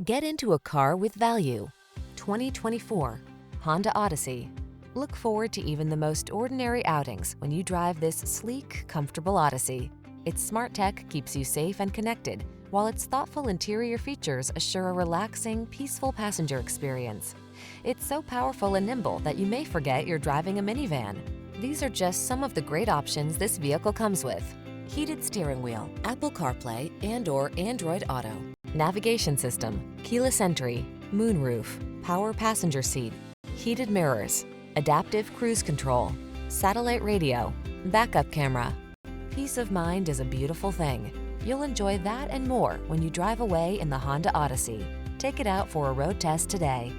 Get into a car with value. 2024 Honda Odyssey. Look forward to even the most ordinary outings when you drive this sleek, comfortable Odyssey. Its smart tech keeps you safe and connected, while its thoughtful interior features assure a relaxing, peaceful passenger experience. It's so powerful and nimble that you may forget you're driving a minivan. These are just some of the great options this vehicle comes with: heated steering wheel, Apple CarPlay and/or Android Auto, navigation system, keyless entry, moonroof, power passenger seat, heated mirrors, adaptive cruise control, satellite radio, backup camera. Peace of mind is a beautiful thing. You'll enjoy that and more when you drive away in the Honda Odyssey. Take it out for a road test today.